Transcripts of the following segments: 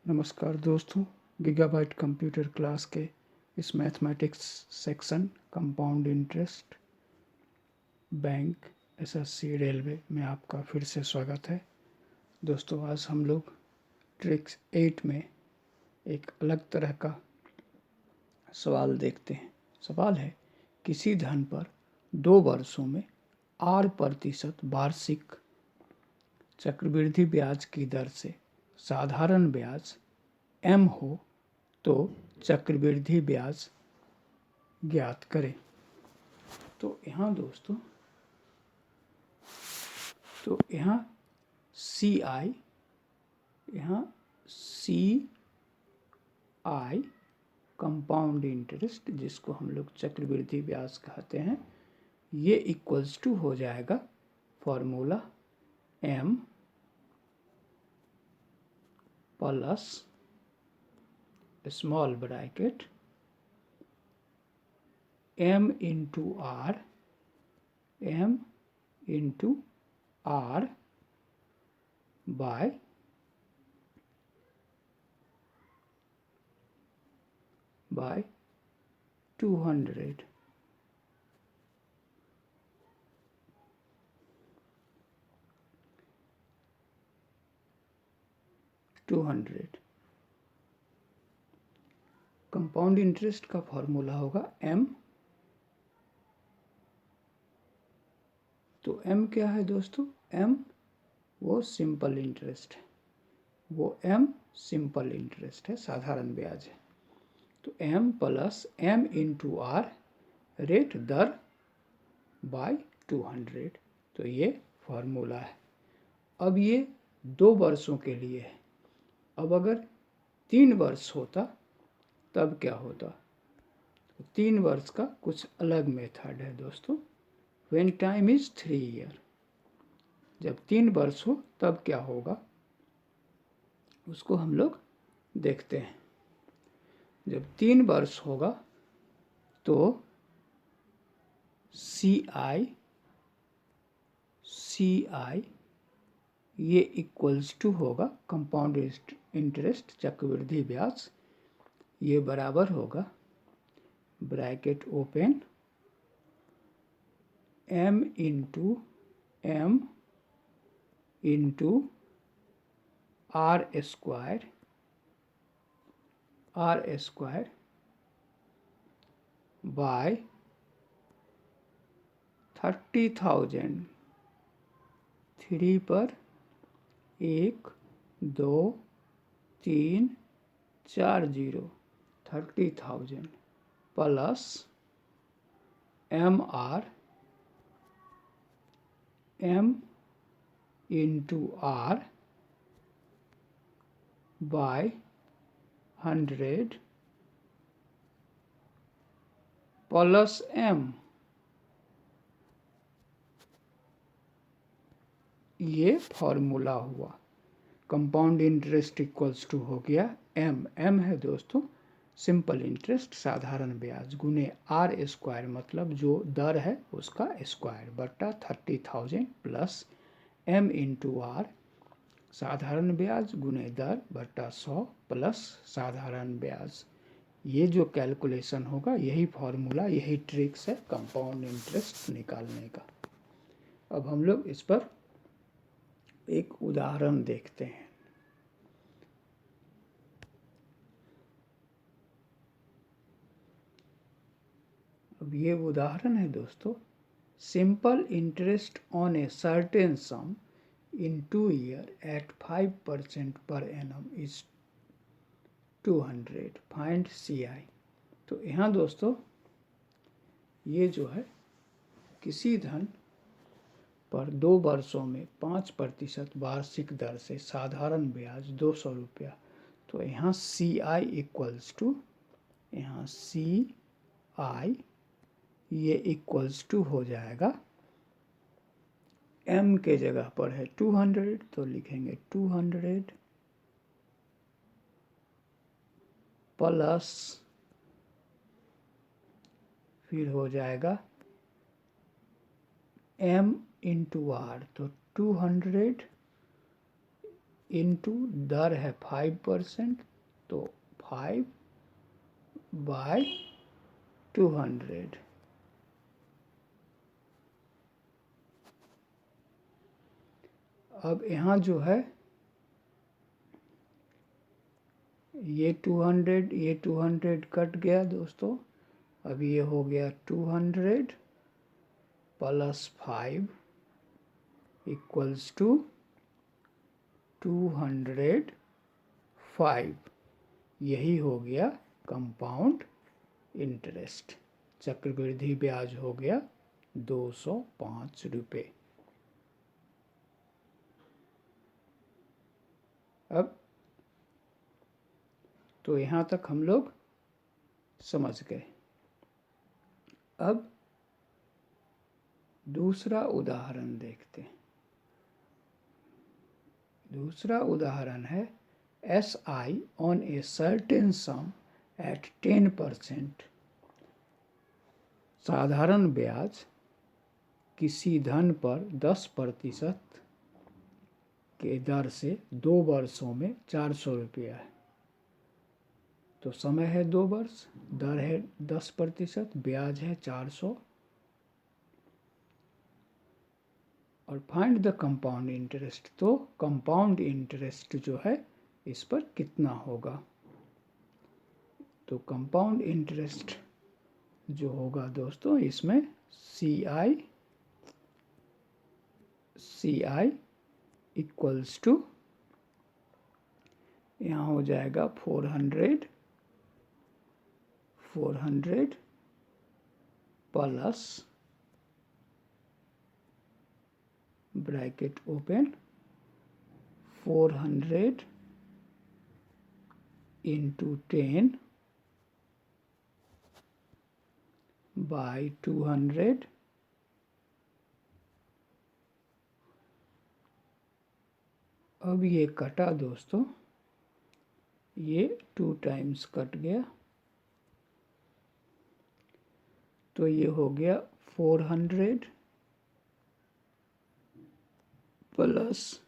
नमस्कार दोस्तों, gigabyte computer class के इस mathematics section compound interest bank SSC railway में आपका फिर से स्वागत है। दोस्तों, आज हम लोग ट्रिक्स 8 में एक अलग तरह का सवाल देखते हैं। सवाल है, किसी धन पर 2 वर्षों में 8% वार्षिक चक्रवृद्धि ब्याज की दर से साधारण ब्याज m हो तो चक्रवृद्धि ब्याज ज्ञात करें। तो यहाँ दोस्तों, सी आई कंपाउंड इंटरेस्ट, जिसको हम लोग चक्रवृद्धि ब्याज कहते हैं, ये इक्वल्स टू हो जाएगा formula m plus small bracket m into r by 200। Compound interest का फॉर्मूला होगा m। तो m क्या है दोस्तों? m वो सिंपल इंटरेस्ट है, साधारण ब्याज है। तो m plus m into R rate दर बाय 200, तो ये फॉर्मूला है। अब ये 2 वर्षों के लिए है। अब अगर 3 वर्ष होता तब क्या होता? 3 वर्ष का कुछ अलग मेथड है दोस्तों। व्हेन टाइम इज 3 ईयर, जब 3 वर्ष हो तब क्या होगा उसको हम लोग देखते हैं। जब 3 वर्ष होगा तो सी आई ये इक्वल्स टू होगा कंपाउंड इंटरेस्ट चक्रवृद्धि ब्याज, ये बराबर होगा bracket open m into R square by 30,000। 3 पर 1 2 3 4 0, 30,000 plus m into R by 100 plus m, ये फॉर्मूला हुआ। कंपाउंड इंटरेस्ट इक्वल्स टू हो गया m है दोस्तों सिंपल इंटरेस्ट साधारण ब्याज गुने आर स्क्वायर, मतलब जो दर है उसका स्क्वायर, बटा 30,000 प्लस m इंटू आर साधारण ब्याज गुने दर बटा 100 प्लस साधारण ब्याज। ये जो कैलकुलेशन होगा, यही फॉर्मूला, यही ट्रिक्स है कंपाउंड इंटरेस्ट निकालने का। अब हम लोग इस पर एक उदाहरण देखते हैं। अब ये उदाहरण है दोस्तों, simple interest on a certain some in 2 years at 5% per annum is 200, find CI। तो यहाँ दोस्तों, ये जो है किसी धन पर 2 वर्षों में 5% वार्षिक दर से साधारण ब्याज 200 रुपया। तो यहाँ CI इक्वल्स टू, यहाँ CI ये इक्वल्स टू हो जाएगा, m के जगह पर है 200, तो लिखेंगे 200 प्लस, फिर हो जाएगा m इंटू आर, तो 200 इंटू दर है 5%, तो 5/200। अब यहाँ जो है ये 200 कट गया दोस्तों। अब ये हो गया 200 प्लस 5 इक्वल्स टू 205। यही हो गया कंपाउंड इंटरेस्ट। चक्रवृद्धि ब्याज हो गया 205 रुपये। अब तो यहाँ तक हम लोग समझ गए। अब दूसरा उदाहरण देखते हैं। दूसरा उदाहरण है SI on a certain sum at 10%। साधारण ब्याज किसी धन पर 10% के दर से 2 वर्षों में 400 रुपया है। तो समय है 2 वर्ष, दर है 10%, ब्याज है 400, और फाइंड द कंपाउंड इंटरेस्ट। तो कंपाउंड इंटरेस्ट जो है इस पर कितना होगा। तो कंपाउंड इंटरेस्ट जो होगा दोस्तों, इसमें CI इक्वल्स टू, यहाँ हो जाएगा 400 plus bracket open 400 into 10 by 200। अब ये कटा दोस्तों, ये 2 टाइम्स कट गया, तो ये हो गया 400 प्लस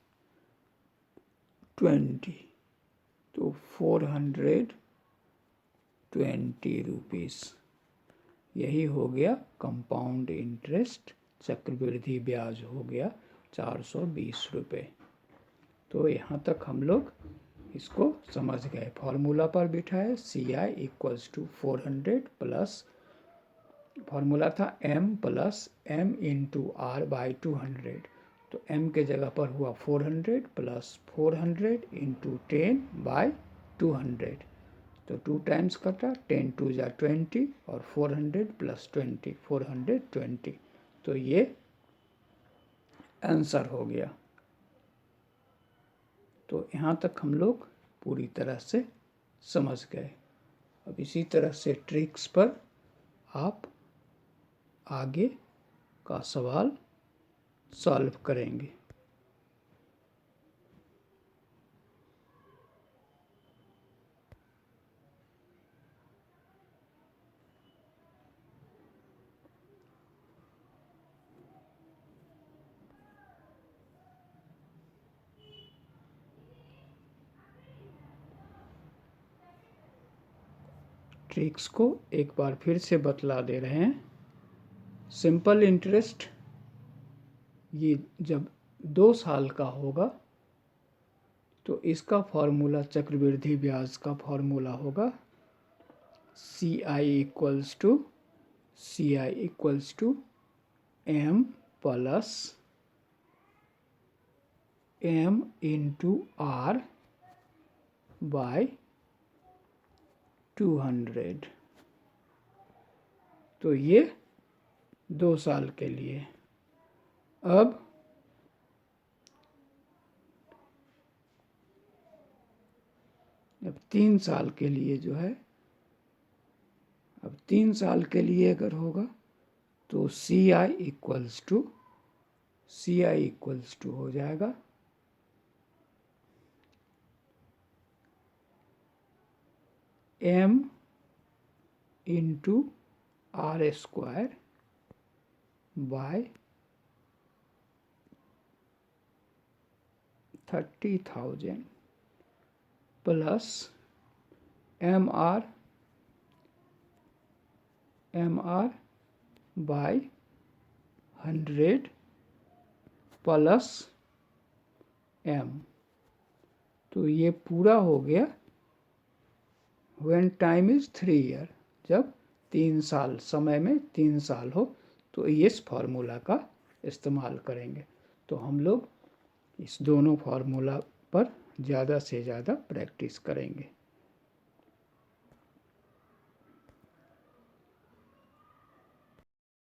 20, तो 420 रुपीस। यही हो गया कंपाउंड इंटरेस्ट। चक्रवृद्धि ब्याज हो गया 420 रुपये। तो यहाँ तक हम लोग इसको समझ गए। फॉर्मूला पर बिठाए CI equals to 400 plus, formula था M plus M into R by 200। तो M के जगह पर हुआ 400 प्लस 400 इंटू 10 बाई 200। तो 2 टाइम्स कटा, 10 2 जा 20 और 400 प्लस 20 420। तो ये आंसर हो गया। तो यहाँ तक हम लोग पूरी तरह से समझ गए। अब इसी तरह से ट्रिक्स पर आप आगे का सवाल सॉल्व करेंगे। ट्रिक्स को एक बार फिर से बतला दे रहे हैं। सिंपल इंटरेस्ट ये जब 2 साल का होगा तो इसका फॉर्मूला, चक्रवृद्धि ब्याज का फॉर्मूला होगा CI equals to M plus M into R by 200। तो ये 2 साल के लिए। अब अब 3 साल के लिए जो है, अब 3 साल के लिए अगर होगा तो CI इक्वल्स टू हो जाएगा M into R² by 30,000 plus M R by 100 plus M. तो ये पूरा हो गया व्हेन टाइम इज 3 ईयर, जब 3 साल, समय में 3 साल हो तो इस फार्मूला का इस्तेमाल करेंगे। तो हम लोग इस दोनों फार्मूला पर ज़्यादा से ज़्यादा प्रैक्टिस करेंगे।